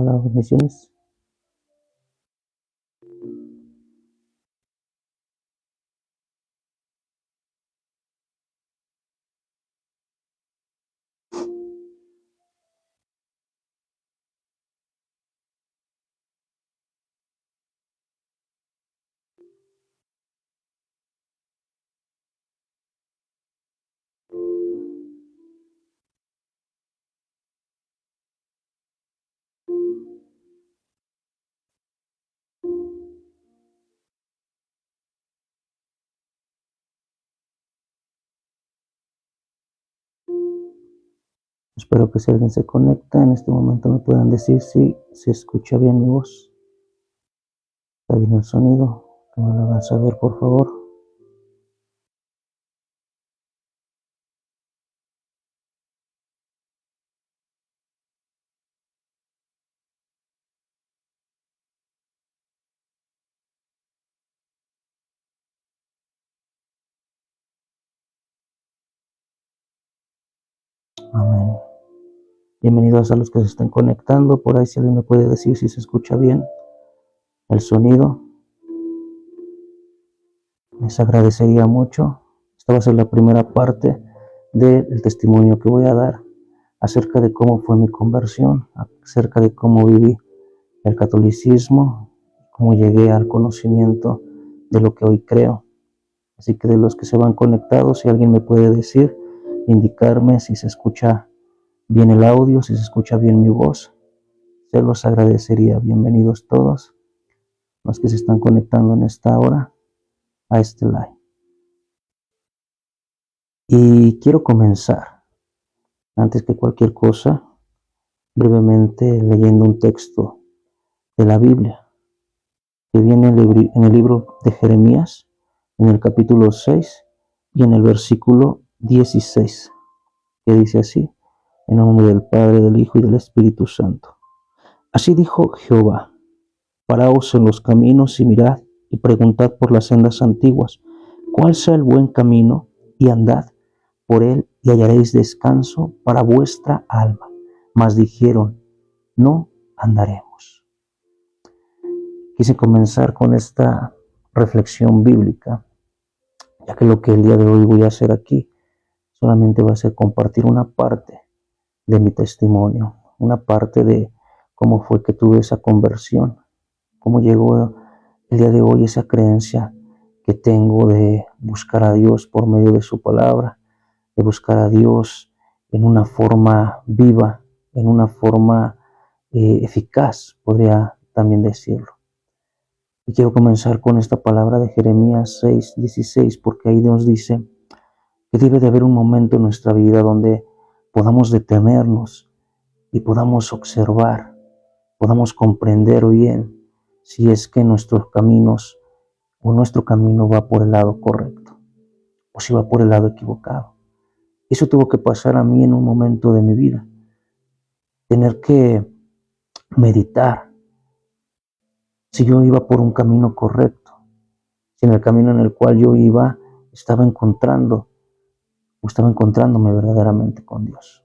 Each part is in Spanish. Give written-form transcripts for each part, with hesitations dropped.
Hola, bendiciones. Espero que si alguien se conecta en este momento me puedan decir si se escucha bien mi voz. ¿Está bien el sonido? Que me lo hagan saber, por favor. Amén. Bienvenidos a los que se estén conectando. Por ahí si alguien me puede decir si se escucha bien el sonido, les agradecería mucho. Esta va a ser la primera parte del testimonio que voy a dar acerca de cómo fue mi conversión, acerca de cómo viví el catolicismo, cómo llegué al conocimiento de lo que hoy creo. Así que de los que se van conectados, si alguien me puede decir, indicarme si se escucha bien el audio, si se escucha bien mi voz, se los agradecería. Bienvenidos todos los que se están conectando en esta hora a este live. Y quiero comenzar, antes que cualquier cosa, brevemente leyendo un texto de la Biblia que viene en el libro de Jeremías, en el capítulo 6 y en el versículo 16, que dice así: en nombre del Padre, del Hijo y del Espíritu Santo. Así dijo Jehová: paraos en los caminos y mirad y preguntad por las sendas antiguas, cuál sea el buen camino, y andad por él y hallaréis descanso para vuestra alma. Mas dijeron: no andaremos. Quise comenzar con esta reflexión bíblica, ya que lo que el día de hoy voy a hacer aquí solamente va a ser compartir una parte de mi testimonio, una parte de cómo fue que tuve esa conversión, cómo llegó el día de hoy esa creencia que tengo de buscar a Dios por medio de su palabra, de buscar a Dios en una forma viva, en una forma eficaz, podría también decirlo. Y quiero comenzar con esta palabra de Jeremías 6:16, porque ahí Dios dice que debe de haber un momento en nuestra vida donde podamos detenernos y podamos observar, podamos comprender bien si es que nuestros caminos o nuestro camino va por el lado correcto o si va por el lado equivocado. Eso tuvo que pasar a mí en un momento de mi vida, tener que meditar si yo iba por un camino correcto, si en el camino en el cual yo iba estaba encontrándome verdaderamente con Dios.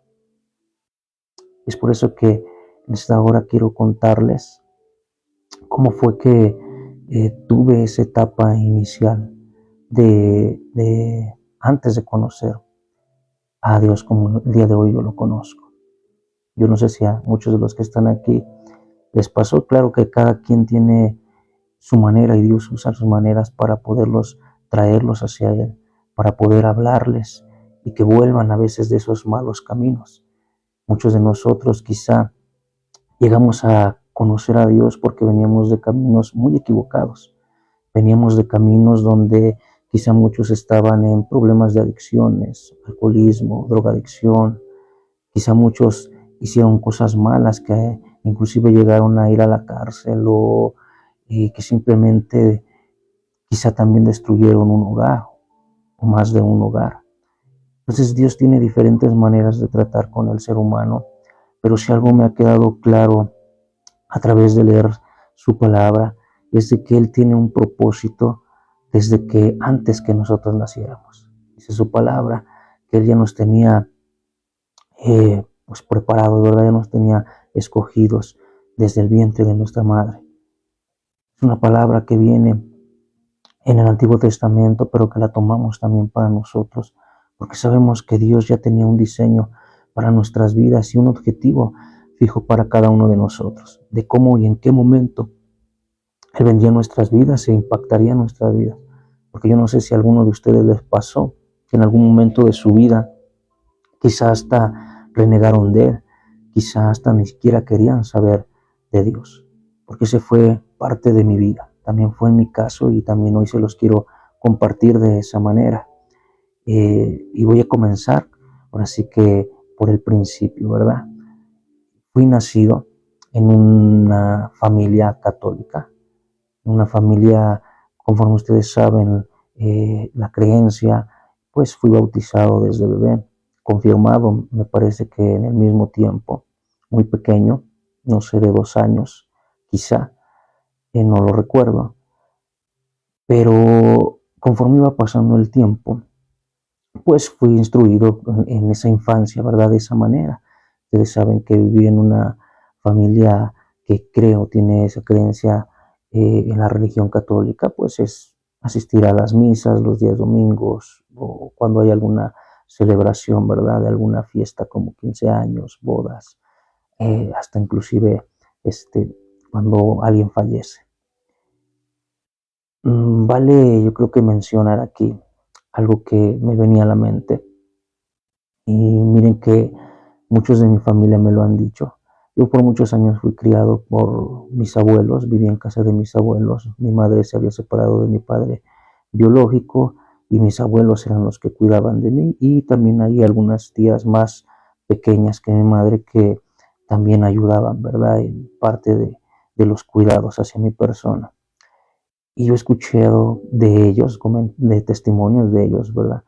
Es por eso que en esta hora quiero contarles cómo fue que tuve esa etapa inicial de antes de conocer a Dios como el día de hoy yo lo conozco. Yo no sé si a muchos de los que están aquí les pasó. Claro que cada quien tiene su manera y Dios usa sus maneras para poderlos traerlos hacia Él, para poder hablarles y que vuelvan a veces de esos malos caminos. Muchos de nosotros quizá llegamos a conocer a Dios porque veníamos de caminos muy equivocados. Veníamos de caminos donde quizá muchos estaban en problemas de adicciones, alcoholismo, drogadicción. Quizá muchos hicieron cosas malas que inclusive llegaron a ir a la cárcel o que simplemente quizá también destruyeron un hogar o más de un hogar. Entonces Dios tiene diferentes maneras de tratar con el ser humano, pero si algo me ha quedado claro a través de leer su palabra es de que Él tiene un propósito desde que antes que nosotros naciéramos. Dice su palabra que Él ya nos tenía pues preparados, ¿verdad? Ya nos tenía escogidos desde el vientre de nuestra madre. Es una palabra que viene en el Antiguo Testamento, pero que la tomamos también para nosotros, porque sabemos que Dios ya tenía un diseño para nuestras vidas y un objetivo fijo para cada uno de nosotros, de cómo y en qué momento Él vendría a nuestras vidas e impactaría nuestra vida. Porque yo no sé si a alguno de ustedes les pasó que en algún momento de su vida quizá hasta renegaron de Él, quizá hasta ni siquiera querían saber de Dios, porque ese fue parte de mi vida, también fue en mi caso y también hoy se los quiero compartir de esa manera. Y voy a comenzar, ahora sí que por el principio, ¿verdad? Fui nacido en una familia católica, una familia, conforme ustedes saben, la creencia, pues fui bautizado desde bebé, confirmado, me parece que en el mismo tiempo, muy pequeño, no sé, de 2 años, quizá, no lo recuerdo, pero conforme iba pasando el tiempo, pues fui instruido en esa infancia, ¿verdad? De esa manera. Ustedes saben que viví en una familia que creo tiene esa creencia en la religión católica, pues es asistir a las misas los días domingos o cuando hay alguna celebración, ¿verdad? De alguna fiesta como 15 años, bodas, hasta inclusive cuando alguien fallece. Vale, yo creo que mencionar aquí algo que me venía a la mente. Y miren que muchos de mi familia me lo han dicho. Yo por muchos años fui criado por mis abuelos, viví en casa de mis abuelos. Mi madre se había separado de mi padre biológico y mis abuelos eran los que cuidaban de mí. Y también hay algunas tías más pequeñas que mi madre que también ayudaban, ¿verdad? En parte de los cuidados hacia mi persona. Y yo he escuchado de ellos, de testimonios de ellos, ¿verdad?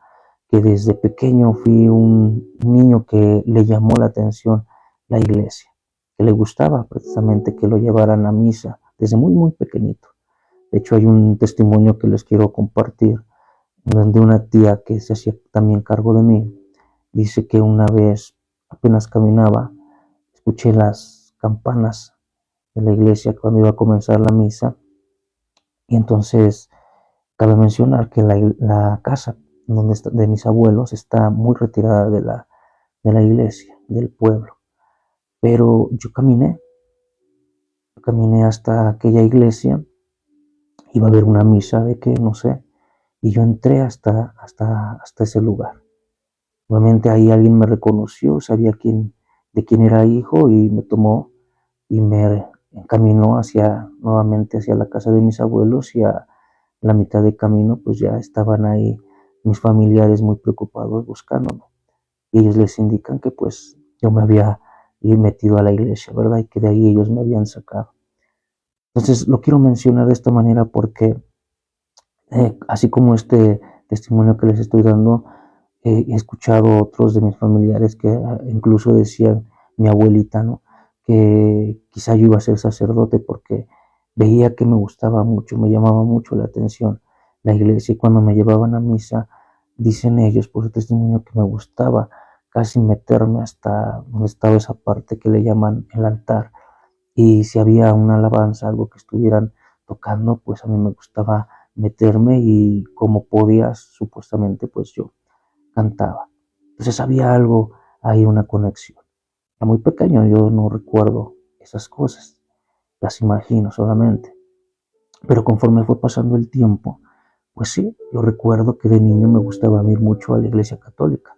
Que desde pequeño fui un niño que le llamó la atención la iglesia, que le gustaba precisamente que lo llevaran a misa desde muy, muy pequeñito. De hecho, hay un testimonio que les quiero compartir, donde una tía que se hacía también cargo de mí, dice que una vez apenas caminaba, escuché las campanas de la iglesia cuando iba a comenzar la misa, y entonces cabe mencionar que la casa de mis abuelos está muy retirada de la iglesia, del pueblo. Pero yo caminé hasta aquella iglesia, iba a haber una misa de que no sé, y yo entré hasta ese lugar. Nuevamente ahí alguien me reconoció, sabía de quién era hijo y me tomó y me encaminó nuevamente hacia la casa de mis abuelos y a la mitad de camino pues ya estaban ahí mis familiares muy preocupados buscándome. Y ellos les indican que pues yo me había metido a la iglesia, ¿verdad? Y que de ahí ellos me habían sacado. Entonces lo quiero mencionar de esta manera porque así como este testimonio que les estoy dando, he escuchado otros de mis familiares que incluso decían, mi abuelita, ¿no? Que quizá yo iba a ser sacerdote porque veía que me gustaba mucho, me llamaba mucho la atención la iglesia y cuando me llevaban a misa, dicen ellos por su testimonio que me gustaba casi meterme hasta donde estaba esa parte que le llaman el altar y si había una alabanza, algo que estuvieran tocando, pues a mí me gustaba meterme y como podía, supuestamente, pues yo cantaba. Entonces había algo ahí, una conexión. Era muy pequeño, yo no recuerdo esas cosas, las imagino solamente. Pero conforme fue pasando el tiempo, pues sí, yo recuerdo que de niño me gustaba ir mucho a la iglesia católica.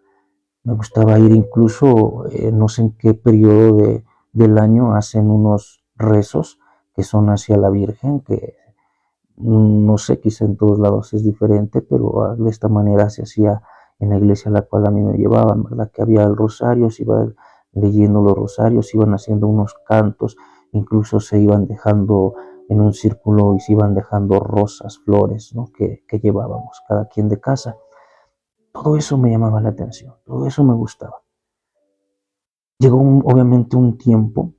Me gustaba ir incluso, no sé en qué periodo del año hacen unos rezos que son hacia la Virgen, que no sé, quizá en todos lados es diferente, pero de esta manera se hacía en la iglesia a la cual a mí me llevaban, ¿verdad? Que había el rosario, se iba leyendo los rosarios, se iban haciendo unos cantos, incluso se iban dejando en un círculo y se iban dejando rosas, flores, ¿no? Que llevábamos cada quien de casa. Todo eso me llamaba la atención, todo eso me gustaba. Llegó obviamente un tiempo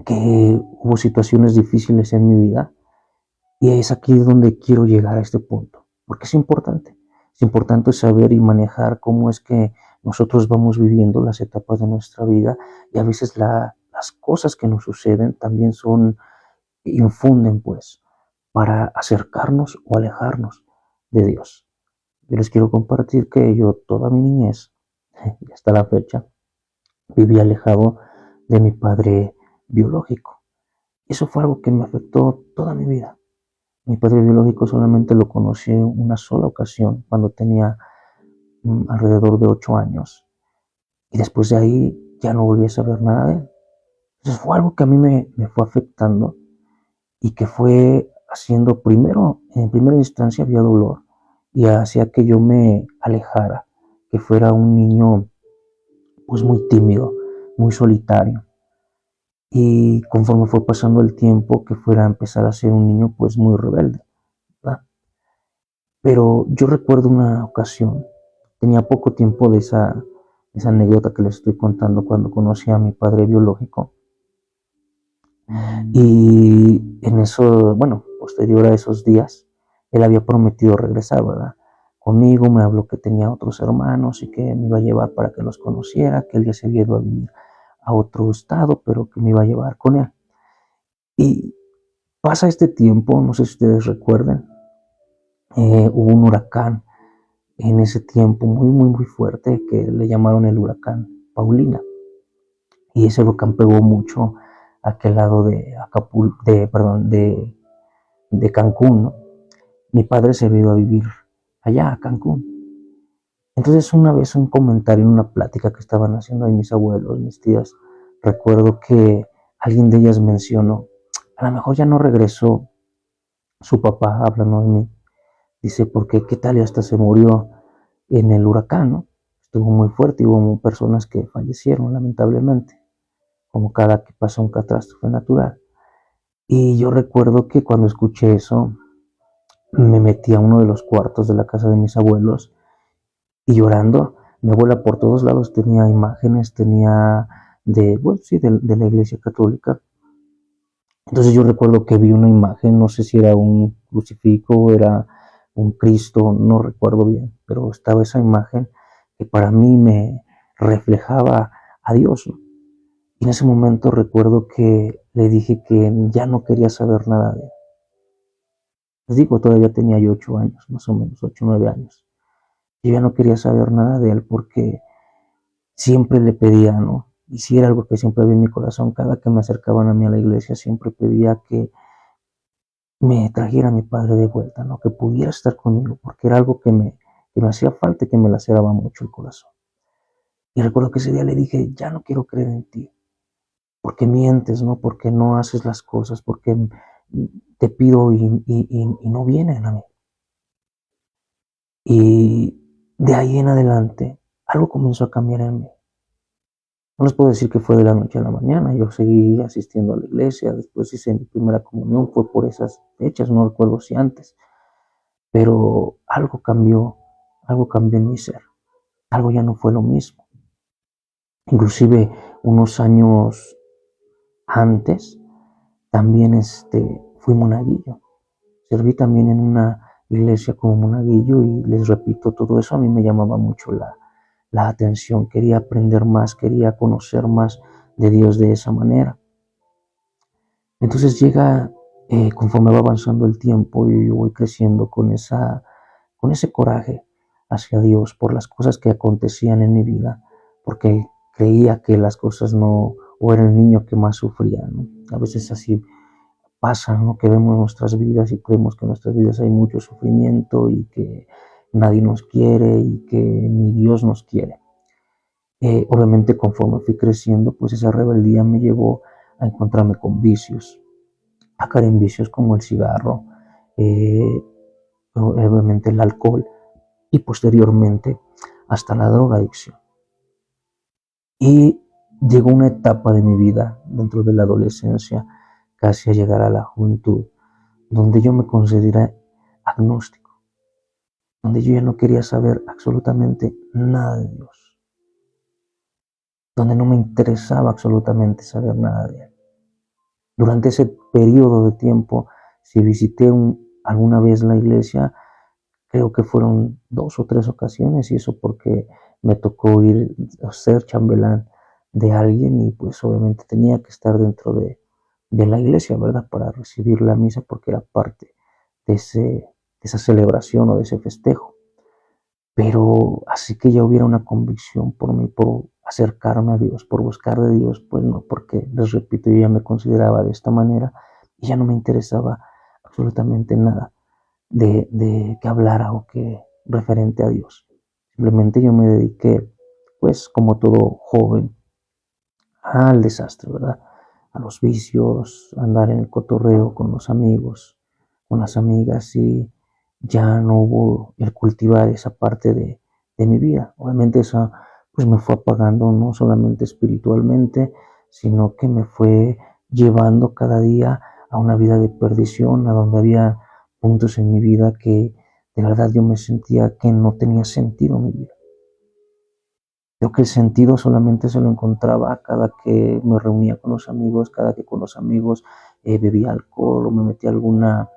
que hubo situaciones difíciles en mi vida y es aquí donde quiero llegar a este punto, porque es importante. Es importante saber y manejar cómo es que nosotros vamos viviendo las etapas de nuestra vida y a veces las las cosas que nos suceden también infunden pues para acercarnos o alejarnos de Dios. Yo les quiero compartir que yo toda mi niñez y hasta la fecha viví alejado de mi padre biológico. Eso fue algo que me afectó toda mi vida. Mi padre biológico solamente lo conocí una sola ocasión cuando tenía alrededor de 8 años. Y después de ahí ya no volví a saber nada de él. Entonces fue algo que a mí me fue afectando y que fue haciendo primero, en primera instancia había dolor y hacía que yo me alejara, que fuera un niño pues muy tímido, muy solitario. Y conforme fue pasando el tiempo, que fuera a empezar a ser un niño pues muy rebelde, ¿verdad? Pero yo recuerdo una ocasión, tenía poco tiempo de esa anécdota que les estoy contando cuando conocí a mi padre biológico. Y en eso, bueno, posterior a esos días, él había prometido regresar, ¿verdad? Conmigo, me habló que tenía otros hermanos y que me iba a llevar para que los conociera, que él ya se había ido a vivir a otro estado, pero que me iba a llevar con él. Y pasa este tiempo, no sé si ustedes recuerden, hubo un huracán en ese tiempo muy fuerte que le llamaron el huracán Paulina. Y ese huracán pegó mucho a aquel lado de Acapulco, de Cancún, ¿no? Mi padre se había ido a vivir allá a Cancún. Entonces una vez un comentario en una plática que estaban haciendo ahí mis abuelos, mis tías, recuerdo que alguien de ellas mencionó, a lo mejor ya no regresó su papá, hablando de mí, dice, porque qué tal y hasta se murió en el huracán, ¿no? Estuvo muy fuerte y hubo personas que fallecieron lamentablemente, como cada que pasa un catástrofe natural. Y yo recuerdo que cuando escuché eso, me metí a uno de los cuartos de la casa de mis abuelos y llorando, mi abuela por todos lados tenía imágenes, tenía bueno, sí, de la iglesia católica. Entonces yo recuerdo que vi una imagen, no sé si era un crucifijo, era un Cristo, no recuerdo bien, pero estaba esa imagen que para mí me reflejaba a Dios, ¿no? Y en ese momento recuerdo que le dije que ya no quería saber nada de él. Les digo, todavía tenía yo 8 años, más o menos, 8 o 9 años. Yo ya no quería saber nada de él porque siempre le pedía, ¿no? Y si era algo que siempre había en mi corazón, cada que me acercaban a mí a la iglesia, siempre pedía que me trajera a mi padre de vuelta, ¿no? Que pudiera estar conmigo, porque era algo que me hacía falta y que me laceraba mucho el corazón. Y recuerdo que ese día le dije, ya no quiero creer en ti, porque mientes, ¿no? Porque no haces las cosas, porque te pido y no vienen a mí. Y de ahí en adelante, algo comenzó a cambiar en mí. No les puedo decir que fue de la noche a la mañana, yo seguí asistiendo a la iglesia, después hice mi primera comunión, fue por esas fechas, no recuerdo si antes, pero algo cambió en mi ser, algo ya no fue lo mismo. Inclusive unos años antes, también fui monaguillo, serví también en una iglesia como monaguillo y les repito, todo eso a mí me llamaba mucho la atención, quería aprender más, quería conocer más de Dios de esa manera. Entonces conforme va avanzando el tiempo y yo voy creciendo con ese coraje hacia Dios por las cosas que acontecían en mi vida, porque creía que las cosas no, o era el niño que más sufría, ¿no? A veces así pasa, ¿no? Que vemos nuestras vidas y creemos que en nuestras vidas hay mucho sufrimiento y que nadie nos quiere y que ni Dios nos quiere. Obviamente conforme fui creciendo, pues esa rebeldía me llevó a encontrarme con vicios, a caer en vicios como el cigarro, obviamente el alcohol y posteriormente hasta la drogadicción. Y llegó una etapa de mi vida dentro de la adolescencia, casi a llegar a la juventud, donde yo me consideré agnóstico, donde yo ya no quería saber absolutamente nada de Dios, donde no me interesaba absolutamente saber nada de Él. Durante ese periodo de tiempo, si visité alguna vez la iglesia, creo que fueron 2 o 3 ocasiones, y eso porque me tocó ir a ser chambelán de alguien y pues obviamente tenía que estar dentro de la iglesia, ¿verdad? Para recibir la misa porque era parte de esa celebración o de ese festejo. Pero así que ya hubiera una convicción por mí, por acercarme a Dios, por buscar de Dios, pues no, porque les repito, yo ya me consideraba de esta manera y ya no me interesaba absolutamente nada de que hablara o que referente a Dios. Simplemente yo me dediqué, pues como todo joven, al desastre, ¿verdad? A los vicios, a andar en el cotorreo con los amigos, con las amigas y ya no hubo el cultivar esa parte de mi vida. Obviamente esa pues me fue apagando no solamente espiritualmente, sino que me fue llevando cada día a una vida de perdición, a donde había puntos en mi vida que de verdad yo me sentía que no tenía sentido mi vida. Creo que el sentido solamente se lo encontraba cada que me reunía con los amigos, cada que con los amigos bebía alcohol o me metía alguna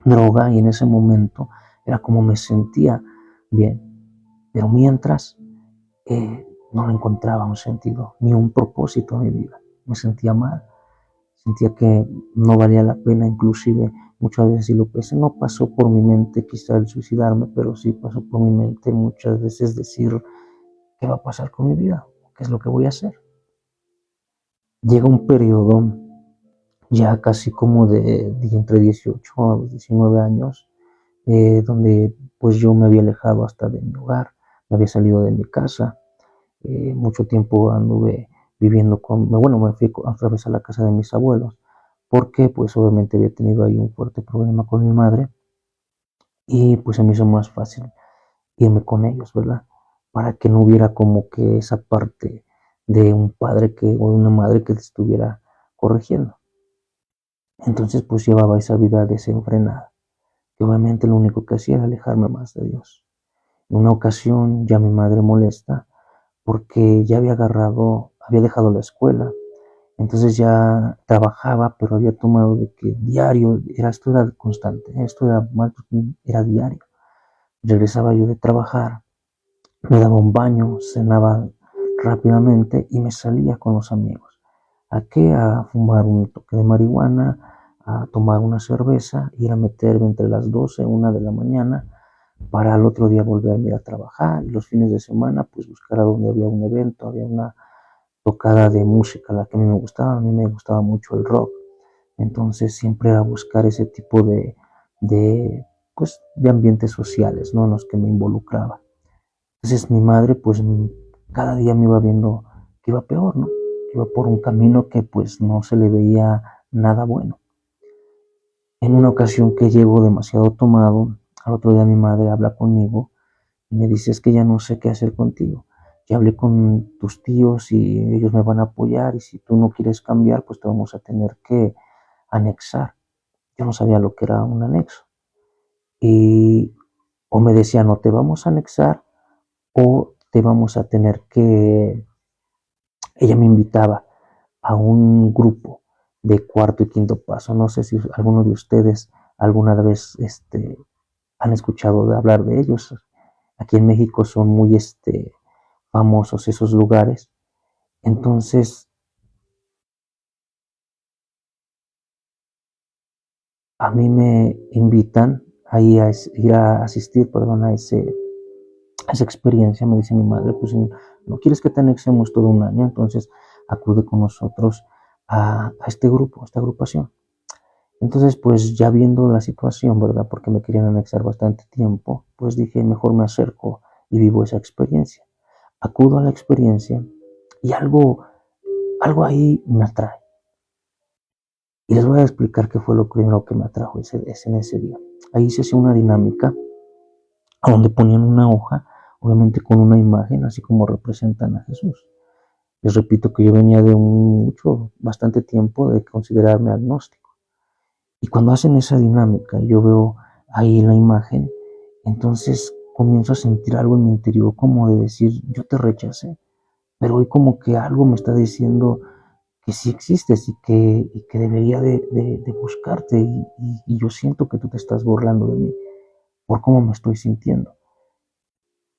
droga y en ese momento era como me sentía bien. Pero mientras no le encontraba un sentido ni un propósito a mi vida. Me sentía mal, sentía que no valía la pena, inclusive muchas veces si lo pensé, no pasó por mi mente quizá el suicidarme, pero sí pasó por mi mente muchas veces decir, ¿qué va a pasar con mi vida? ¿Qué es lo que voy a hacer? Llega un periodo ya casi como de entre 18 a 19 años, donde pues yo me había alejado hasta de mi hogar, me había salido de mi casa, mucho tiempo anduve viviendo bueno, me fui otra vez a la casa de mis abuelos, porque pues obviamente había tenido ahí un fuerte problema con mi madre y pues se me hizo más fácil irme con ellos, ¿verdad? Para que no hubiera como que esa parte de un padre o una madre que te estuviera corrigiendo. Entonces pues llevaba esa vida desenfrenada, que obviamente lo único que hacía era alejarme más de Dios. En una ocasión ya mi madre molesta porque ya había dejado la escuela, entonces ya trabajaba, pero había tomado de que diario, esto era constante, esto era mal, era diario. Regresaba yo de trabajar, me daba un baño, cenaba rápidamente y me salía con los amigos. ¿A qué? A fumar un toque de marihuana, a tomar una cerveza, ir a meterme entre las 12 y 1 de la mañana para al otro día volver a ir a trabajar y los fines de semana pues buscar a donde había un evento, había una tocada de música, la que a mí me gustaba mucho el rock, entonces siempre era buscar ese tipo pues, de ambientes sociales, ¿no? En los que me involucraba. Entonces mi madre pues cada día me iba viendo que iba peor, ¿no? Que iba por un camino que pues no se le veía nada bueno. En una ocasión que llego demasiado tomado, al otro día mi madre habla conmigo y me dice, es que ya no sé qué hacer contigo. Ya hablé con tus tíos y ellos me van a apoyar y si tú no quieres cambiar, pues te vamos a tener que anexar. Yo no sabía lo que era un anexo. Y o me decía, no te vamos a anexar o te vamos a tener que... Ella me invitaba a un grupo de cuarto y quinto paso. No sé si alguno de ustedes alguna vez han escuchado de hablar de ellos. Aquí en México son muy famosos esos lugares. Entonces, a mí me invitan a ir a asistir, perdón, a esa experiencia. Me dice mi madre, pues no quieres que te anexemos todo un año, entonces acude con nosotros a este grupo, a esta agrupación. Entonces, pues ya viendo la situación, ¿verdad? Porque me querían anexar bastante tiempo, pues dije, mejor me acerco y vivo esa experiencia. Acudo a la experiencia y algo ahí me atrae. Y les voy a explicar qué fue lo primero que me atrajo en ese día. Ahí se hacía una dinámica a donde ponían una hoja, obviamente con una imagen, así como representan a Jesús. Les repito que yo venía de bastante tiempo de considerarme agnóstico. Y cuando hacen esa dinámica, yo veo ahí la imagen, entonces comienzo a sentir algo en mi interior como de decir, yo te rechacé, pero hoy como que algo me está diciendo que sí existes y que debería de buscarte y yo siento que tú te estás burlando de mí por cómo me estoy sintiendo.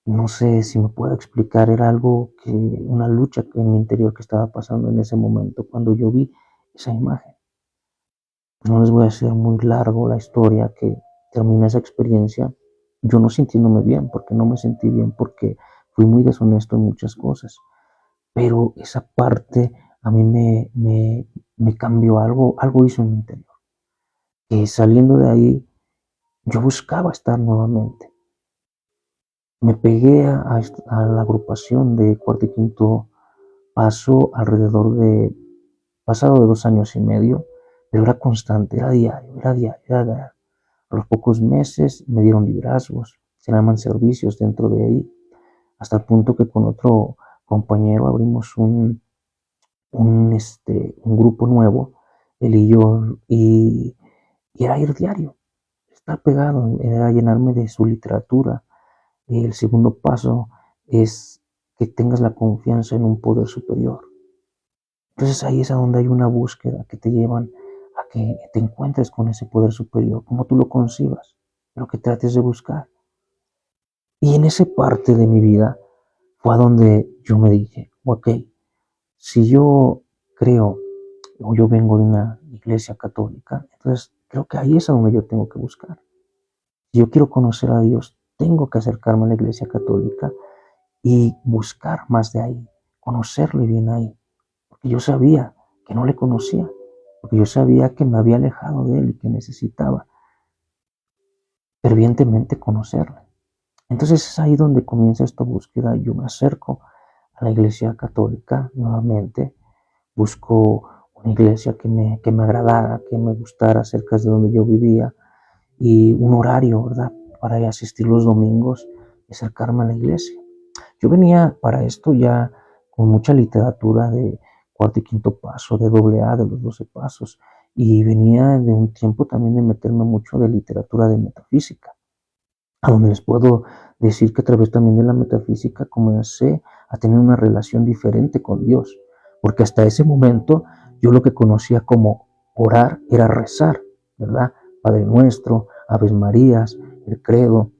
No sé si me puedo explicar, era algo una lucha en mi interior que estaba pasando en ese momento cuando yo vi esa imagen. No les voy a hacer muy largo la historia que termina esa experiencia, yo no sintiéndome bien, porque no me sentí bien, porque fui muy deshonesto en muchas cosas. Pero esa parte a mí me cambió algo hizo en mi interior. Que saliendo de ahí, yo buscaba estar nuevamente. Me pegué a la agrupación de cuarto y quinto paso alrededor de, pasado de 2 años y medio, pero era constante, era diario, era diario, era diario. A los pocos meses me dieron liderazgos, se llaman servicios dentro de ahí, hasta el punto que con otro compañero abrimos un grupo nuevo, él y yo, y era ir diario, estar pegado, era llenarme de su literatura. El segundo paso es que tengas la confianza en un poder superior. Entonces ahí es a donde hay una búsqueda que te llevan a que te encuentres con ese poder superior, como tú lo concibas, pero que trates de buscar. Y en esa parte de mi vida fue a donde yo me dije, ok, si yo creo o yo vengo de una iglesia católica, entonces creo que ahí es a donde yo tengo que buscar. Si yo quiero conocer a Dios, tengo que acercarme a la iglesia católica y buscar más de ahí, conocerle bien ahí, porque yo sabía que no le conocía, porque yo sabía que me había alejado de él y que necesitaba fervientemente conocerle. Entonces es ahí donde comienza esta búsqueda. Yo me acerco a la iglesia católica nuevamente, busco una iglesia que me agradara, que me gustara cerca de donde yo vivía y un horario, ¿verdad? Para asistir los domingos y acercarme a la iglesia. Yo venía para esto ya con mucha literatura de cuarto y quinto paso, de doble A, de los 12 pasos, y venía de un tiempo también de meterme mucho de literatura de metafísica, a donde les puedo decir que a través también de la metafísica comencé a tener una relación diferente con Dios, porque hasta ese momento yo lo que conocía como orar era rezar, ¿verdad? Padre Nuestro, Aves Marías, el Credo,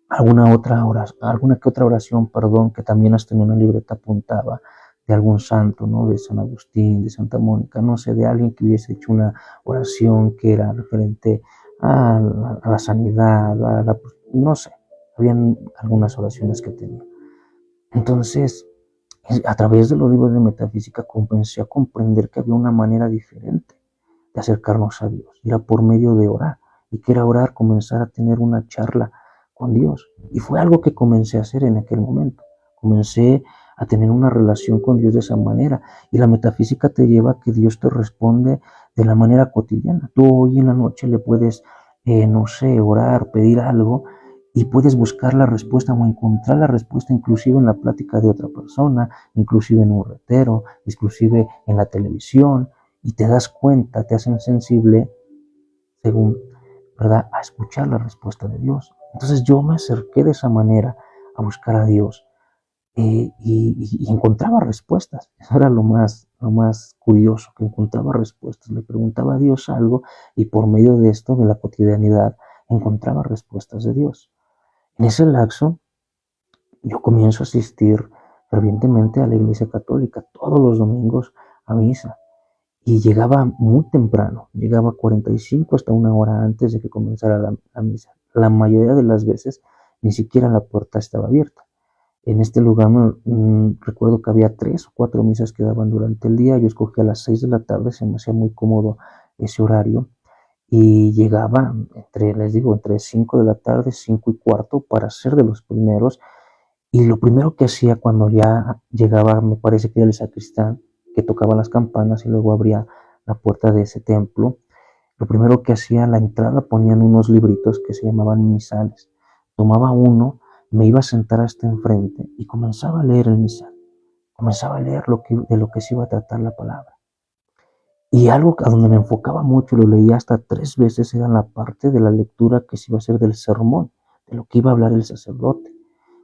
alguna que otra oración, perdón, que también hasta en una libreta apuntaba de algún santo, ¿no? De San Agustín, de Santa Mónica, no sé, de alguien que hubiese hecho una oración que era referente a la sanidad, no sé, habían algunas oraciones que tenía. Entonces, a través de los libros de metafísica comencé a comprender que había una manera diferente de acercarnos a Dios, era por medio de orar, y que era orar, comenzar a tener una charla con Dios. Y fue algo que comencé a hacer en aquel momento. Comencé a tener una relación con Dios de esa manera. Y la metafísica te lleva a que Dios te responde de la manera cotidiana. Tú hoy en la noche le puedes, no sé, orar, pedir algo, y puedes buscar la respuesta o encontrar la respuesta inclusive en la plática de otra persona, inclusive en un retero, inclusive en la televisión, y te das cuenta, te hacen sensible, según, ¿verdad?, a escuchar la respuesta de Dios. Entonces yo me acerqué de esa manera a buscar a Dios, y encontraba respuestas. Eso era lo más curioso, que encontraba respuestas. Le preguntaba a Dios algo y por medio de esto, de la cotidianidad, encontraba respuestas de Dios. En ese lapso, yo comienzo a asistir fervientemente a la iglesia católica todos los domingos a misa. Y llegaba muy temprano, llegaba 45 hasta una hora antes de que comenzara la misa. La mayoría de las veces ni siquiera la puerta estaba abierta. En este lugar recuerdo que había 3 o 4 misas que daban durante el día. Yo escogí a las 6 de la tarde, se me hacía muy cómodo ese horario. Y llegaba les digo, entre 5 de la tarde, 5:15, para ser de los primeros. Y lo primero que hacía cuando ya llegaba, me parece que era el sacristán, que tocaba las campanas y luego abría la puerta de ese templo, lo primero que hacía a la entrada ponían unos libritos que se llamaban misales. Tomaba uno, me iba a sentar hasta enfrente y comenzaba a leer el misal. Comenzaba a leer de lo que se iba a tratar la palabra. Y algo a donde me enfocaba mucho, lo leía hasta 3 veces, era la parte de la lectura que se iba a hacer del sermón, de lo que iba a hablar el sacerdote.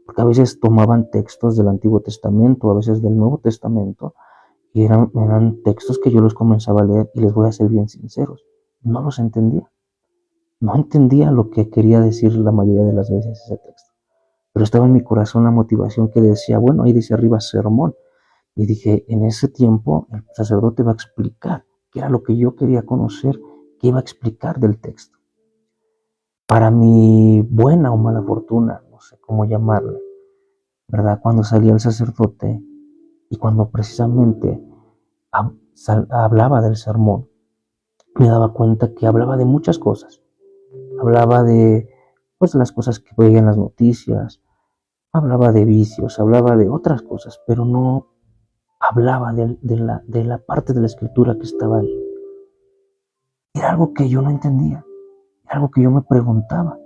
Porque a veces tomaban textos del Antiguo Testamento, a veces del Nuevo Testamento, y eran textos que yo los comenzaba a leer, y les voy a ser bien sinceros, no los entendía. No entendía lo que quería decir la mayoría de las veces ese texto. pero estaba en mi corazón la motivación que decía, bueno, ahí dice arriba sermón. Y dije, en ese tiempo el sacerdote va a explicar qué era lo que yo quería conocer, qué iba a explicar del texto. Para mi buena o mala fortuna, no sé cómo llamarla, ¿verdad? Cuando salía el sacerdote y cuando precisamente hablaba del sermón, me daba cuenta que hablaba de muchas cosas. Hablaba de pues las cosas que veía en las noticias, hablaba de vicios, hablaba de otras cosas, pero no hablaba de la parte de la escritura que estaba ahí. Era algo que yo no entendía, era algo que yo me preguntaba.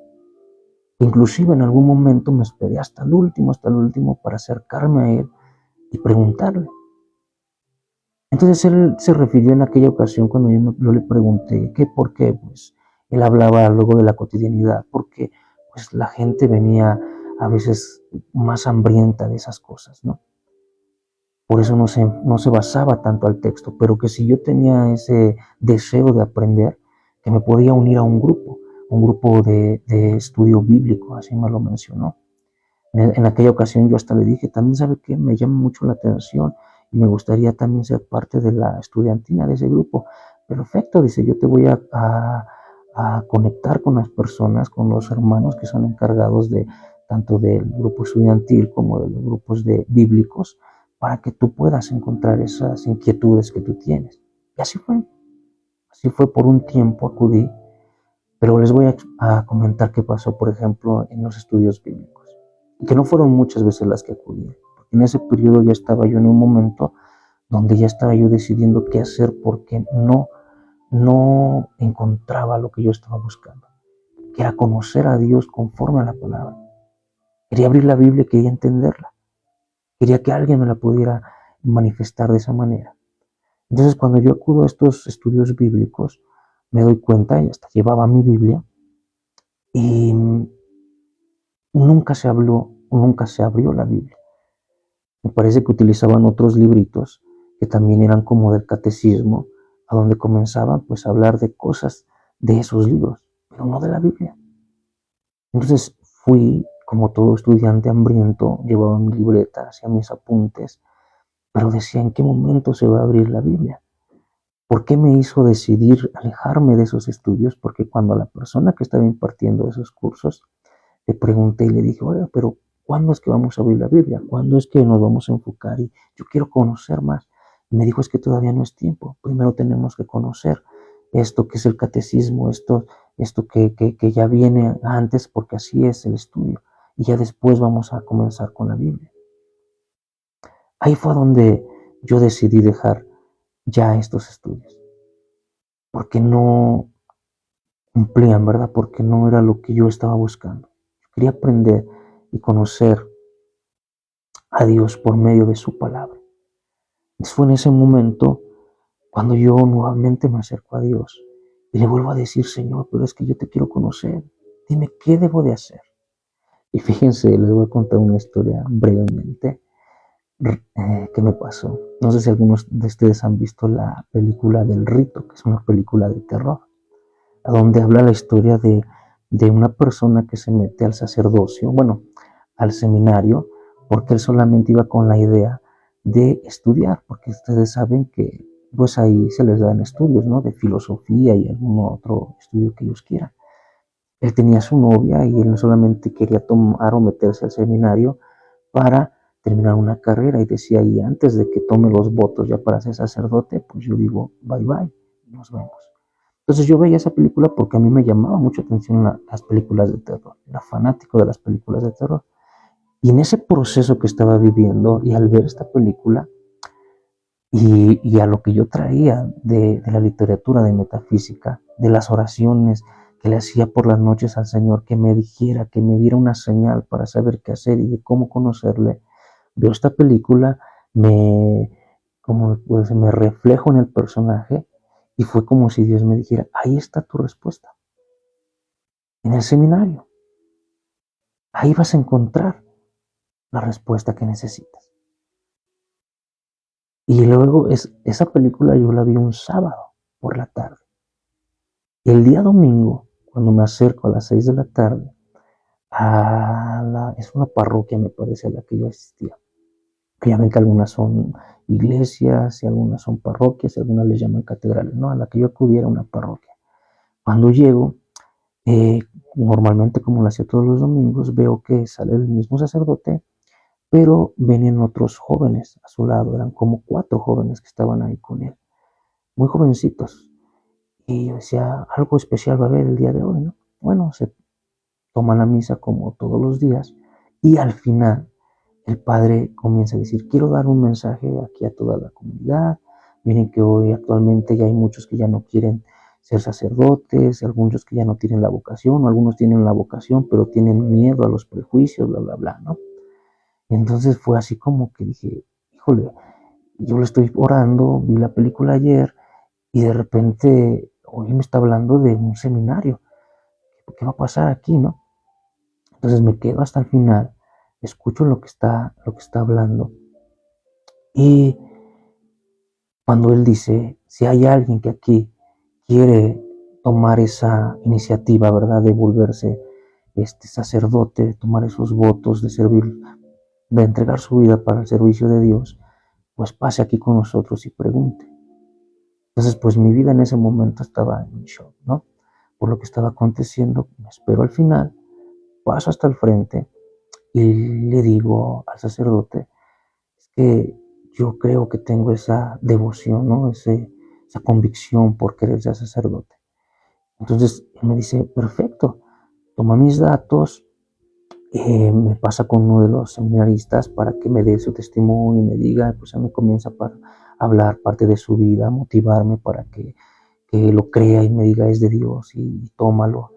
Inclusive en algún momento me esperé hasta el último para acercarme a él y preguntarle. Entonces él se refirió en aquella ocasión cuando yo le pregunté que por qué, pues él hablaba luego de la cotidianidad, porque pues la gente venía a veces más hambrienta de esas cosas, ¿no? Por eso no se basaba tanto al texto, pero que si yo tenía ese deseo de aprender, que me podía unir a un grupo de estudio bíblico, así me lo mencionó. En aquella ocasión yo hasta le dije, también sabe que me llama mucho la atención y me gustaría también ser parte de la estudiantina de ese grupo. Perfecto, dice, yo te voy a conectar con las personas, con los hermanos que son encargados de tanto del grupo estudiantil como de los grupos bíblicos, para que tú puedas encontrar esas inquietudes que tú tienes. Y así fue por un tiempo acudí, pero les voy a comentar qué pasó, por ejemplo, en los estudios bíblicos, que no fueron muchas veces las que acudí, porque en ese periodo ya estaba yo en un momento donde ya estaba yo decidiendo qué hacer porque no encontraba lo que yo estaba buscando, que era conocer a Dios conforme a la palabra. Quería abrir la Biblia, quería entenderla. Quería que alguien me la pudiera manifestar de esa manera. Entonces, cuando yo acudo a estos estudios bíblicos, me doy cuenta, y hasta llevaba mi Biblia, y nunca se abrió la Biblia. Me parece que utilizaban otros libritos que también eran como del catecismo, a donde comenzaban pues a hablar de cosas de esos libros, pero no de la Biblia. Entonces fui, como todo estudiante hambriento, llevaba mi libreta, hacía mis apuntes, pero decía, ¿en qué momento se va a abrir la Biblia? ¿Por qué me hizo decidir alejarme de esos estudios? Porque cuando a la persona que estaba impartiendo esos cursos, le pregunté y le dije, oye, pero ¿cuándo es que vamos a abrir la Biblia? ¿Cuándo es que nos vamos a enfocar? Y yo quiero conocer más. Y me dijo, es que todavía no es tiempo. Primero tenemos que conocer esto que es el catecismo, esto que ya viene antes, porque así es el estudio. Y ya después vamos a comenzar con la Biblia. Ahí fue donde yo decidí dejar ya estos estudios, porque no cumplían, ¿verdad? Porque no era lo que yo estaba buscando. Yo quería aprender y conocer a Dios por medio de su palabra. Fue en ese momento cuando yo nuevamente me acerco a Dios y le vuelvo a decir, Señor, pero es que yo te quiero conocer. Dime qué debo de hacer. Y fíjense, les voy a contar una historia brevemente que me pasó. No sé si algunos de ustedes han visto la película del Rito, que es una película de terror, a donde habla la historia de una persona que se mete al sacerdocio, bueno, al seminario, porque él solamente iba con la idea de estudiar, porque ustedes saben que pues ahí se les dan estudios, ¿no? De filosofía y algún otro estudio que ellos quieran. Él tenía su novia y él no solamente quería tomar o meterse al seminario para terminar una carrera y decía, y antes de que tome los votos ya para ser sacerdote, pues yo digo, bye bye, nos vemos. Entonces yo veía esa película porque a mí me llamaba mucho atención las películas de terror, era fanático de las películas de terror. Y en ese proceso que estaba viviendo y al ver esta película y a lo que yo traía de la literatura de metafísica, de las oraciones que le hacía por las noches al Señor, que me dijera, que me diera una señal para saber qué hacer y de cómo conocerle, veo esta película, me reflejo en el personaje y fue como si Dios me dijera, ahí está tu respuesta, en el seminario, ahí vas a encontrar la respuesta que necesitas. Y luego esa película yo la vi un sábado por la tarde. Y el día domingo, cuando me acerco a las 6 de la tarde es una parroquia, me parece, a la que yo asistía. Ya ven que algunas son iglesias y algunas son parroquias y algunas les llaman catedrales, ¿no? A la que yo acudí era una parroquia. Cuando llego, eh, normalmente como lo hacía todos los domingos, veo que sale el mismo sacerdote, pero venían otros jóvenes a su lado, eran como 4 jóvenes que estaban ahí con él, muy jovencitos. Y yo decía, algo especial va a haber el día de hoy, ¿no? Bueno, se toma la misa como todos los días y al final el padre comienza a decir, quiero dar un mensaje aquí a toda la comunidad. Miren que hoy actualmente ya hay muchos que ya no quieren ser sacerdotes, algunos que ya no tienen la vocación, algunos tienen la vocación, pero tienen miedo a los prejuicios, bla, bla, bla, ¿no? Entonces fue así como que dije, híjole, yo le estoy orando, vi la película ayer y de repente hoy me está hablando de un seminario. ¿Qué va a pasar aquí, no? Entonces me quedo hasta el final, escucho lo que está hablando y cuando él dice, si hay alguien que aquí quiere tomar esa iniciativa, ¿verdad? De volverse sacerdote, de tomar esos votos, de servir, de entregar su vida para el servicio de Dios, pues pase aquí con nosotros y pregunte. Entonces, pues mi vida en ese momento estaba en shock, ¿no? Por lo que estaba aconteciendo, me espero al final, paso hasta el frente y le digo al sacerdote, es que yo creo que tengo esa devoción, ¿no? Esa convicción por querer ser sacerdote. Entonces él me dice, perfecto, toma mis datos, me pasa con uno de los seminaristas para que me dé su testimonio y me diga, pues él me comienza a hablar parte de su vida, motivarme para que lo crea y me diga es de Dios y tómalo,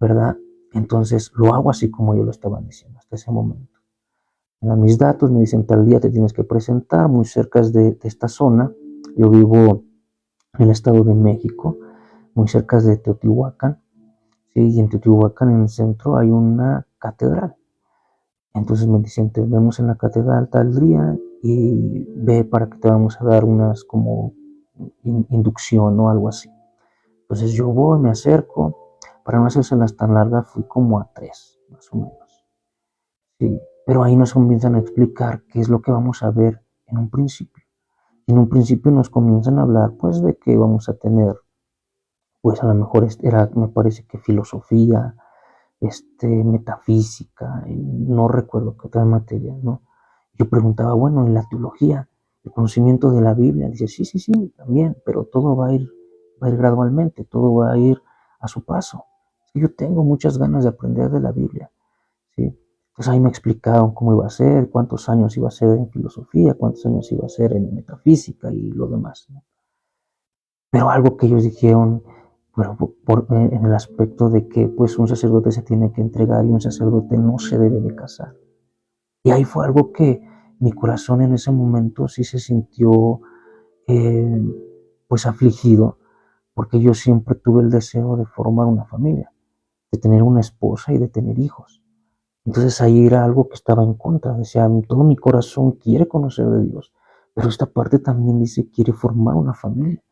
¿verdad? Entonces lo hago así como yo lo estaba diciendo hasta ese momento. Me dan mis datos, me dicen tal día te tienes que presentar, muy cerca de esta zona. Yo vivo en el Estado de México, muy cerca de Teotihuacán, ¿sí? Y en Teotihuacán, en el centro, hay una catedral. Entonces me dicen, te vemos en la catedral tal día y ve para que te vamos a dar unas como inducción o algo así. Entonces yo voy, me acerco, para no hacérselas tan largas, fui como a 3, más o menos. Sí, pero ahí nos comienzan a explicar qué es lo que vamos a ver en un principio. En un principio nos comienzan a hablar pues de que vamos a tener, pues a lo mejor era, me parece que filosofía, metafísica, no recuerdo qué otra materia, ¿no? Yo preguntaba, bueno, en la teología, el conocimiento de la Biblia, dice, sí, sí, sí, también, pero todo va a ir gradualmente, todo va a ir a su paso. Yo tengo muchas ganas de aprender de la Biblia, ¿sí? Entonces ahí me explicaron cómo iba a ser, cuántos años iba a ser en filosofía, cuántos años iba a ser en metafísica y lo demás, ¿no? Pero algo que ellos dijeron, bueno, en el aspecto de que pues un sacerdote se tiene que entregar y un sacerdote no se debe de casar. Y ahí fue algo que mi corazón en ese momento sí se sintió eh, pues afligido, porque yo siempre tuve el deseo de formar una familia, de tener una esposa y de tener hijos. Entonces ahí era algo que estaba en contra, decía, todo mi corazón quiere conocer de Dios, pero esta parte también dice, quiere formar una familia.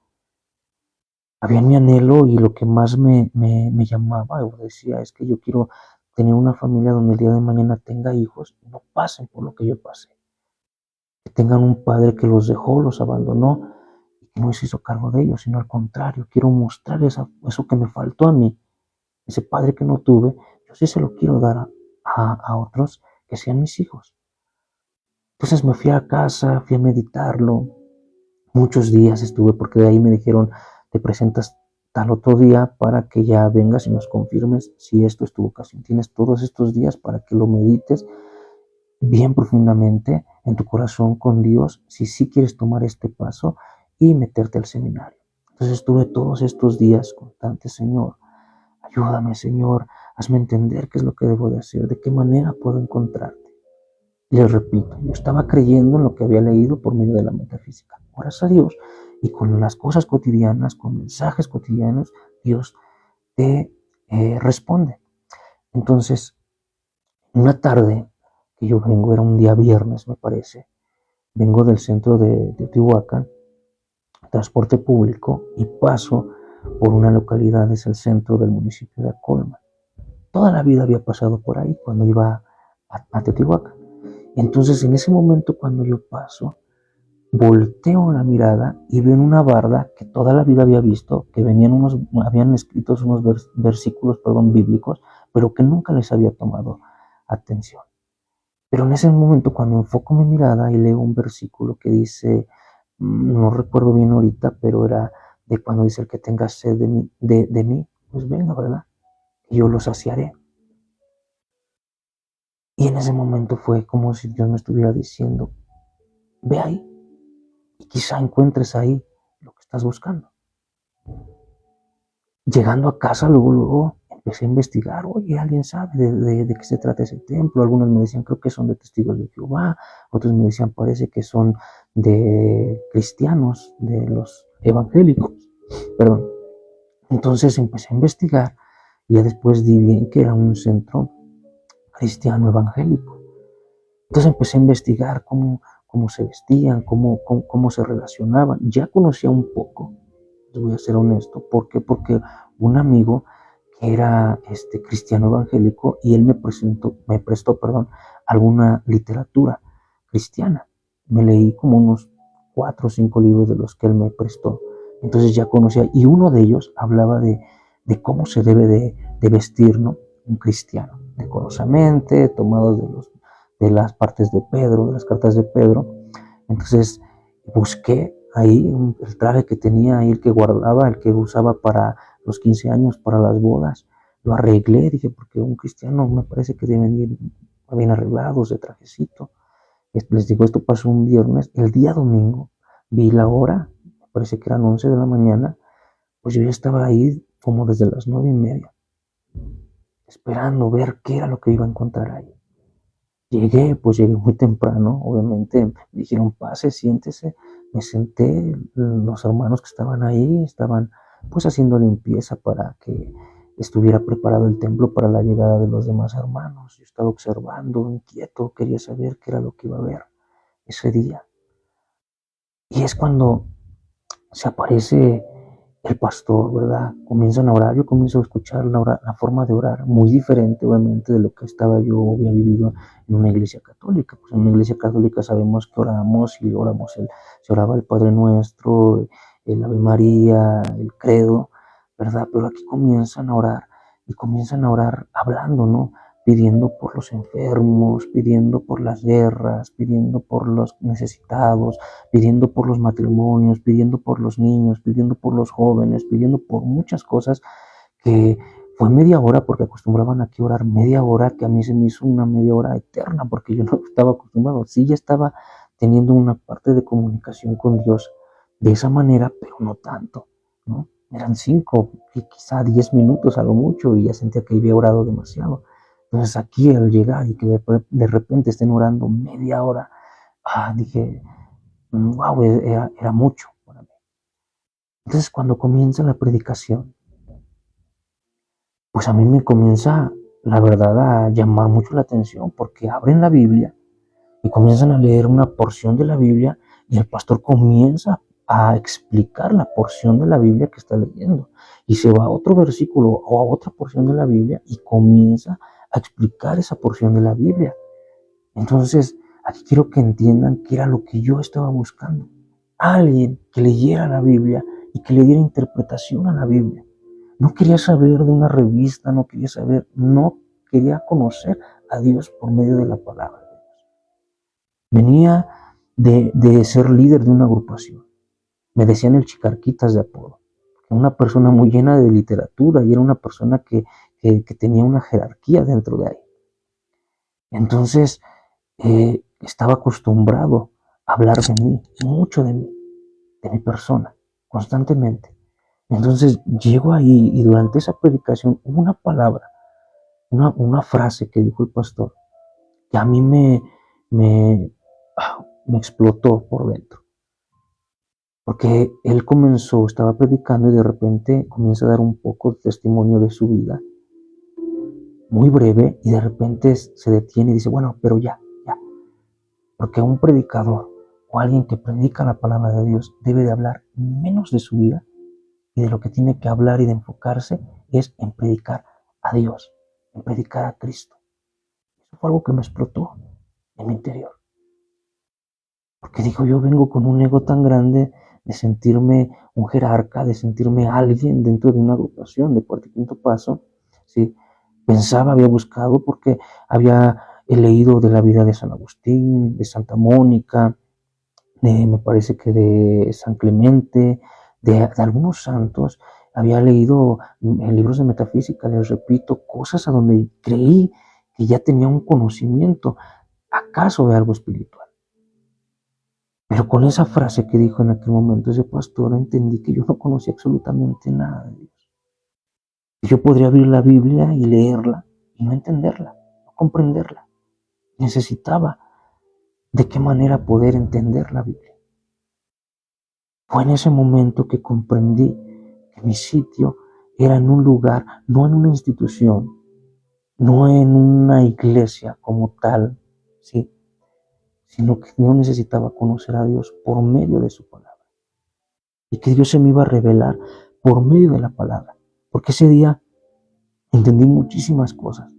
Había mi anhelo y lo que más me llamaba, o decía, es que yo quiero tener una familia donde el día de mañana tenga hijos y no pasen por lo que yo pasé. Que tengan un padre que los dejó, los abandonó y que no se hizo cargo de ellos, sino al contrario, quiero mostrar eso que me faltó a mí, ese padre que no tuve, yo sí se lo quiero dar a otros que sean mis hijos. Entonces me fui a casa, fui a meditarlo, muchos días estuve porque de ahí me dijeron, te presentas tal otro día para que ya vengas y nos confirmes si esto es tu vocación. Tienes todos estos días para que lo medites bien profundamente en tu corazón con Dios, si sí quieres tomar este paso y meterte al seminario. Entonces estuve todos estos días constante, Señor, ayúdame, Señor, hazme entender qué es lo que debo de hacer, de qué manera puedo encontrarte. Y les repito, yo estaba creyendo en lo que había leído por medio de la metafísica. Gracias a Dios, y con las cosas cotidianas, con mensajes cotidianos, Dios te responde. Entonces, una tarde que yo vengo, era un día viernes, me parece, vengo del centro de Teotihuacán, transporte público, y paso por una localidad, es el centro del municipio de Acolman. toda la vida había pasado por ahí cuando iba a Teotihuacán. Entonces en ese momento cuando yo paso, volteo la mirada y veo en una barda que toda la vida había visto, que habían escritos unos versículos, bíblicos, pero que nunca les había tomado atención. Pero en ese momento cuando enfoco mi mirada y leo un versículo que dice, no recuerdo bien ahorita, pero era de cuando dice: el que tenga sed de mí, pues venga, ¿verdad? Y yo lo saciaré. Y en ese momento fue como si Dios me estuviera diciendo: ve ahí y quizá encuentres ahí lo que estás buscando. Llegando a casa, luego empecé a investigar. Oye, ¿alguien sabe de qué se trata ese templo? Algunos me decían, creo que son de Testigos de Jehová. Otros me decían, parece que son de cristianos, de los evangélicos. Perdón. Entonces empecé a investigar y ya después di bien que era un centro cristiano evangélico. Entonces empecé a investigar cómo se vestían, cómo se relacionaban. Ya conocía un poco, les voy a ser honesto. ¿Por qué? Porque un amigo que era cristiano evangélico y él me prestó alguna literatura cristiana. Me leí como unos 4 o 5 libros de los que él me prestó. Entonces ya conocía, y uno de ellos hablaba de cómo se debe de vestir, ¿no? Un cristiano, decorosamente, tomados de las partes de Pedro, de las cartas de Pedro. Entonces busqué ahí el traje que tenía ahí, el que guardaba, el que usaba para los 15 años, para las bodas. Lo arreglé, dije, porque un cristiano me parece que deben ir bien arreglados, de trajecito. Les digo, esto pasó un viernes. El día domingo vi la hora, me parece que eran 11 de la mañana, pues yo ya estaba ahí como desde las 9:30, esperando ver qué era lo que iba a encontrar ahí. Llegué muy temprano, obviamente, me dijeron, pase, siéntese. Me senté, los hermanos que estaban ahí estaban pues haciendo limpieza para que estuviera preparado el templo para la llegada de los demás hermanos. Yo estaba observando, inquieto, quería saber qué era lo que iba a ver ese día. Y es cuando se aparece el pastor, ¿verdad? Comienzan a orar, yo comienzo a escuchar la forma de orar, muy diferente obviamente de lo que había vivido en una iglesia católica. Pues en una iglesia católica sabemos que oramos y se oraba el Padre Nuestro, el Ave María, el Credo, ¿verdad? Pero aquí comienzan a orar y comienzan a orar hablando, ¿no? Pidiendo por los enfermos, pidiendo por las guerras, pidiendo por los necesitados, pidiendo por los matrimonios, pidiendo por los niños, pidiendo por los jóvenes, pidiendo por muchas cosas, que fue media hora, porque acostumbraban aquí a orar media hora, que a mí se me hizo una media hora eterna, porque yo no estaba acostumbrado. Sí, ya estaba teniendo una parte de comunicación con Dios de esa manera, pero no tanto, ¿no? Eran 5 y quizá 10 minutos a lo mucho, y ya sentía que había orado demasiado. Entonces aquí al llegar y que de repente estén orando media hora, dije, wow, era mucho para mí. Entonces cuando comienza la predicación, pues a mí me comienza, la verdad, a llamar mucho la atención, porque abren la Biblia y comienzan a leer una porción de la Biblia, y el pastor comienza a explicar la porción de la Biblia que está leyendo, y se va a otro versículo o a otra porción de la Biblia y comienza a explicar esa porción de la Biblia. Entonces, aquí quiero que entiendan que era lo que yo estaba buscando. Alguien que leyera la Biblia y que le diera interpretación a la Biblia. No quería saber de una revista, no quería conocer a Dios por medio de la palabra de Dios. Venía de ser líder de una agrupación. Me decían el Chicarquitas de apodo. Una persona muy llena de literatura, y era una persona que tenía una jerarquía dentro de ahí. Entonces, estaba acostumbrado a hablar de mí, mucho de mí, de mi persona, constantemente. Entonces llego ahí, y durante esa predicación hubo una palabra, una frase que dijo el pastor, que a mí me explotó por dentro. Porque él estaba predicando, y de repente comienza a dar un poco de testimonio de su vida, muy breve, y de repente se detiene y dice, bueno, pero ya. Porque un predicador o alguien que predica la palabra de Dios debe de hablar menos de su vida, y de lo que tiene que hablar y de enfocarse es en predicar a Dios. en predicar a Cristo. Eso fue algo que me explotó en mi interior. Porque digo, yo vengo con un ego tan grande de sentirme un jerarca, de sentirme alguien dentro de una agrupación de Cuarto y Quinto Paso, ¿sí? Pensaba, había buscado porque he leído de la vida de San Agustín, de Santa Mónica, me parece que de San Clemente, de algunos santos. Había leído en libros de metafísica, les repito, cosas a donde creí que ya tenía un conocimiento, acaso de algo espiritual. Pero con esa frase que dijo en aquel momento ese pastor, entendí que yo no conocía absolutamente nada de Dios. Yo podría abrir la Biblia y leerla y no entenderla, no comprenderla. Necesitaba de qué manera poder entender la Biblia. Fue en ese momento que comprendí que mi sitio era en un lugar, no en una institución, no en una iglesia como tal, ¿sí? Sino que yo necesitaba conocer a Dios por medio de su palabra. Y que Dios se me iba a revelar por medio de la palabra. Porque ese día entendí muchísimas cosas.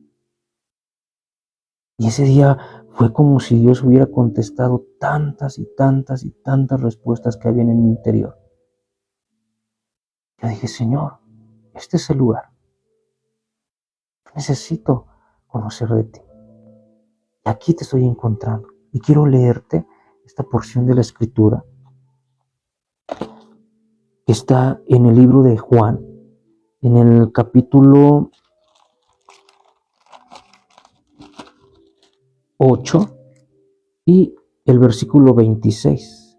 Y ese día fue como si Dios hubiera contestado tantas y tantas y tantas respuestas que habían en mi interior. Yo dije, Señor, este es el lugar. Necesito conocer de ti. Y aquí te estoy encontrando. Y quiero leerte esta porción de la Escritura que está en el libro de Juan, en el capítulo 8 y el versículo 26.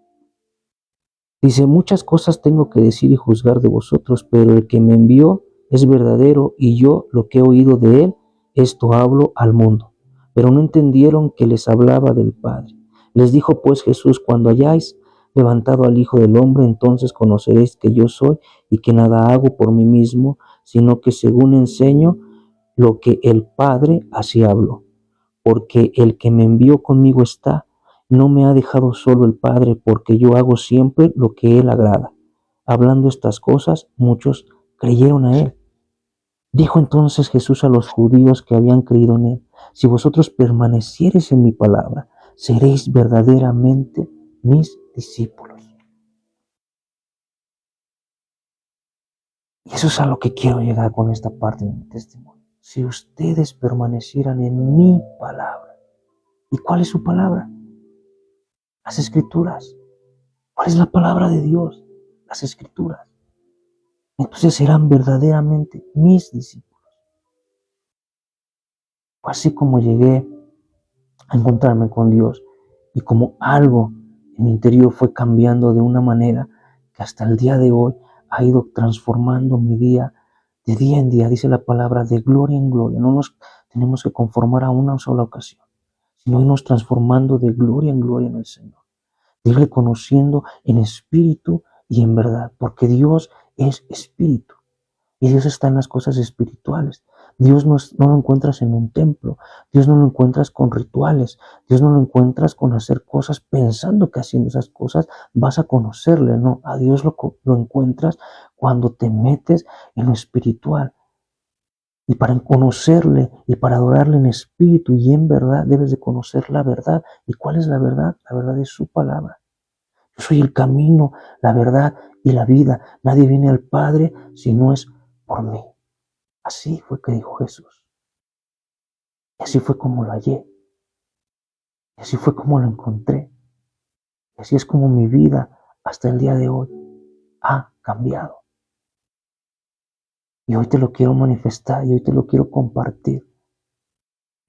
Dice, muchas cosas tengo que decir y juzgar de vosotros, pero el que me envió es verdadero y yo lo que he oído de él, esto hablo al mundo. Pero no entendieron que les hablaba del Padre. Les dijo pues Jesús, cuando hayáis levantado al Hijo del Hombre, entonces conoceréis que yo soy y que nada hago por mí mismo, sino que según enseño lo que el Padre, así hablo. Porque el que me envió conmigo está, no me ha dejado solo el Padre, porque yo hago siempre lo que él agrada. Hablando estas cosas, muchos creyeron a él. Dijo entonces Jesús a los judíos que habían creído en él, si vosotros permaneciereis en mi palabra, seréis verdaderamente mis discípulos. Y eso es a lo que quiero llegar con esta parte de mi testimonio. Si ustedes permanecieran en mi palabra. ¿Y cuál es su palabra? Las Escrituras. ¿Cuál es la palabra de Dios? Las Escrituras. Entonces serán verdaderamente mis discípulos. Fue así como llegué a encontrarme con Dios y como algo en mi interior fue cambiando de una manera que hasta el día de hoy ha ido transformando mi día de día en día. Dice la palabra de gloria en gloria. No nos tenemos que conformar a una sola ocasión, sino irnos transformando de gloria en gloria en el Señor. De irle conociendo en espíritu y en verdad, porque Dios es espíritu y Dios está en las cosas espirituales. Dios no lo encuentras en un templo, Dios no lo encuentras con rituales, Dios no lo encuentras con hacer cosas pensando que haciendo esas cosas vas a conocerle, no, a Dios lo encuentras cuando te metes en lo espiritual. Y para conocerle y para adorarle en espíritu y en verdad debes de conocer la verdad. ¿Y cuál es la verdad? La verdad es su palabra. Yo soy el camino, la verdad y la vida. Nadie viene al Padre si no es por mí. Así fue que dijo Jesús. Y así fue como lo hallé. Y así fue como lo encontré. Y así es como mi vida hasta el día de hoy ha cambiado. Y hoy te lo quiero manifestar y hoy te lo quiero compartir.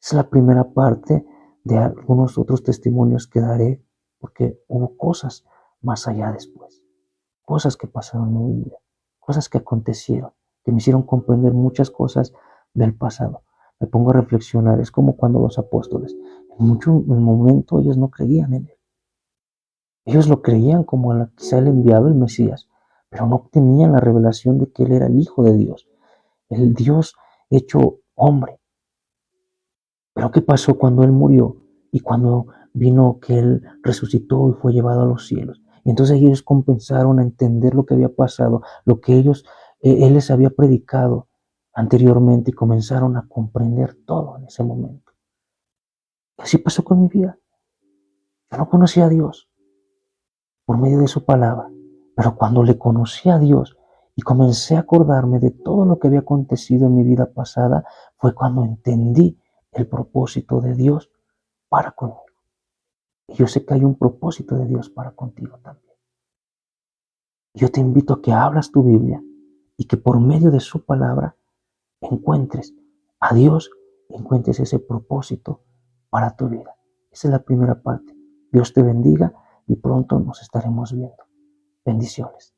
Es la primera parte de algunos otros testimonios que daré, porque hubo cosas más allá después. Cosas que pasaron en mi vida, cosas que acontecieron, que me hicieron comprender muchas cosas del pasado. Me pongo a reflexionar, es como cuando los apóstoles, en un momento ellos no creían en él. Ellos lo creían como quizá el enviado, el Mesías, pero no tenían la revelación de que él era el Hijo de Dios, el Dios hecho hombre. Pero ¿qué pasó cuando él murió y cuando vino que él resucitó y fue llevado a los cielos? Y entonces ellos comenzaron a entender lo que había pasado, lo que él les había predicado anteriormente y comenzaron a comprender todo en ese momento. Y así pasó con mi vida. Yo no conocía a Dios por medio de su palabra, pero cuando le conocí a Dios y comencé a acordarme de todo lo que había acontecido en mi vida pasada, fue cuando entendí el propósito de Dios para conmigo. Y yo sé que hay un propósito de Dios para contigo también. Yo te invito a que abras tu Biblia y que por medio de su palabra encuentres a Dios, encuentres ese propósito para tu vida. Esa es la primera parte. Dios te bendiga y pronto nos estaremos viendo. Bendiciones.